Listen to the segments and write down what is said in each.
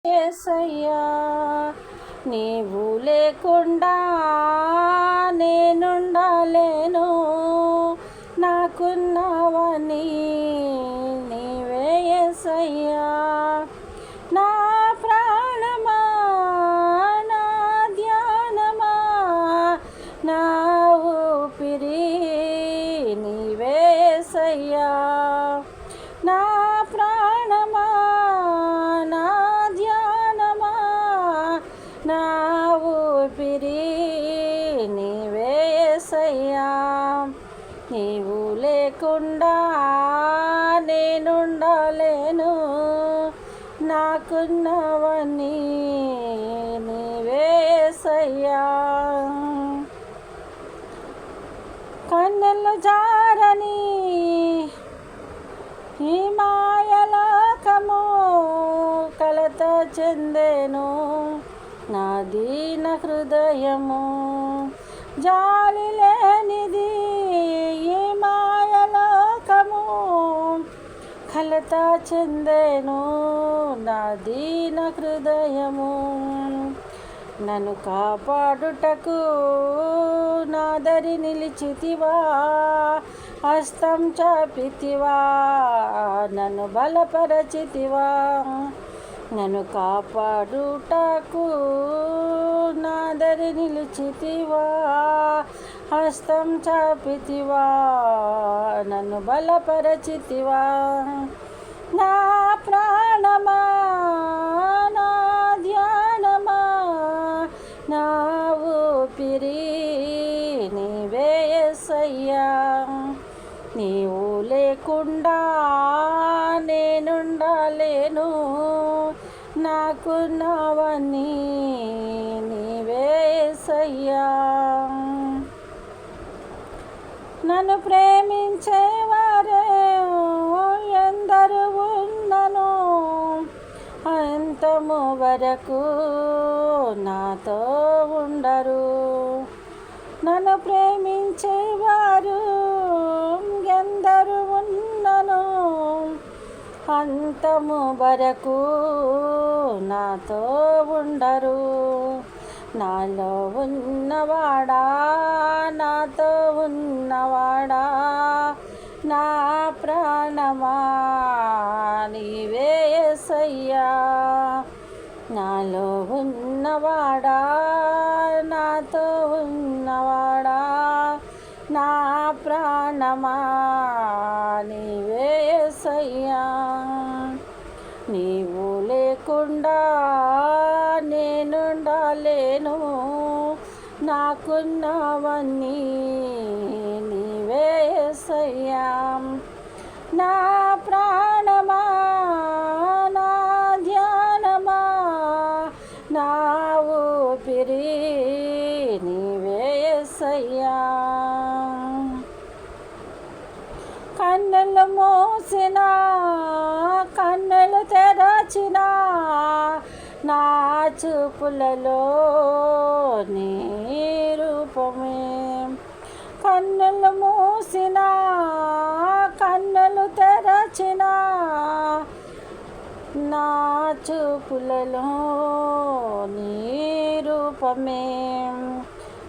యేసయ్యా నీవు లేకుండా నేనుండలేను, నాకున్నవని నీవే యేసయ్యా. నా ప్రాణమా, నా ధ్యానమా, నా ఊపిరి నీవే యేసయ్యా. నా ప్రాణమా, నా ధ్యానమా, నా ఊపిరి నీవే యేసయ్యా. నీవు లేకుండా నేనుండలేను, నాకున్నవని నీవే యేసయ్యా. కన్నులు జారని ఈ మాయలోకము కలత చెందేను, నా దీన హృదయము జాలి లేనిది. ఈ మాయలోకము కలత చెందేను, నా దీన హృదయము. నన్ను కాపాడుటకు నా దరి నిలిచితివా, హస్తం చాపితివా, నన్ను బలపరచితివా. నన్ను కాపాడుటకు నా దరి నిలిచితివా, హస్తం చాపితివా, నన్ను బలపరచితివా. నా ప్రాణమా, నా ధ్యానమా, నా ఊపిరి నీవే యేసయ్యా. నీవు లేకుండా నేనుండలేను, నాకున్నవని నీవే యేసయ్యా. నన్ను ప్రేమించేవారే ఎందరు ఉన్నను, అంతము వరకు నాతో ఉండరు. నన్ను ప్రేమించేవారు ఎందరు ఉన్నను, అంతము వరకు నాతో ఉండరు. నాలో ఉన్నవాడా, నాతో ఉన్నవాడా, నా ప్రాణమా నీవే యేసయ్యా. నాలో ఉన్నవాడా, నాతో ఉన్నవాడా, నా ప్రాణమా నీవే యేసయ్యా. నీవు లేకుండా నేనుండలేను, నాకున్నవన్నీ నీవే యేసయ్యా. నా ప్రాణమా, నా ధ్యానమా, నా ఊపిరి నీవే యేసయ్యా. కన్నులు మూసిన, కన్నులు తెరచిన, నా చూపులలో నీ రూపమే. కన్నులు మూసిన, కన్నులు తెరచిన, నా చూపులలో నీ రూపమే.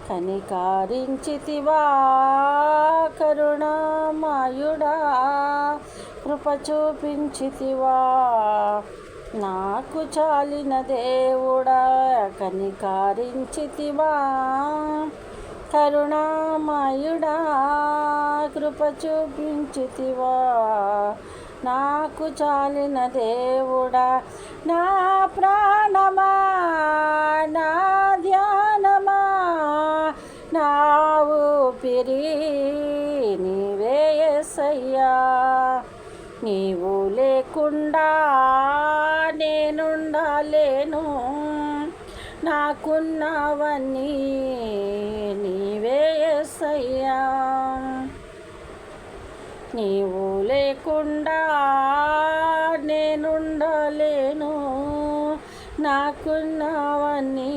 కనికరించితివా కరుణామయుడా, కృప చూపించితివా నాకు చాలిన దేవుడా. కనికరించితివా కరుణామయుడా, కృప చూపించితివా నాకు చాలిన దేవుడా. నా ప్రాణమా, నా ధ్యానమా, నా ఊపిరి నీవే యేసయ్యా. నీవు లేకుండా నేనుండలేను, నాకున్నవన్నీ నీవే యేసయ్యా. నీవు లేకుండా నేనుండలేను, నాకున్నవన్నీ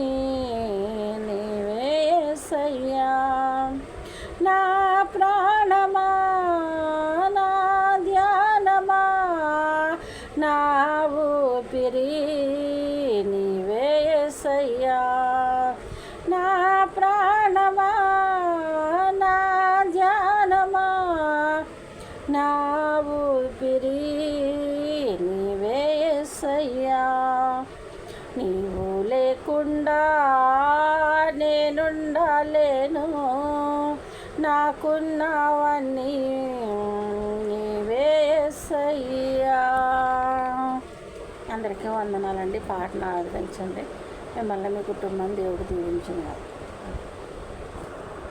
నీవే యేసయ్యా. నా ప్రాణమా, నా ధ్యానమా, నా ఊపిరి ఏసయ్యా. నా ప్రాణమా, నా ధ్యానమా, నా ఊపిరి నీవే ఏసయ్యా. నీవు లేకుండా నేనుండలేను, నాకున్నవన్నీ నీవే ఏసయ్యా. అందరికీ వందనాలండి. పాటను ఆదరించండి. మిమ్మల్ని మీ కుటుంబం దేవుడు దీవించున్నారు.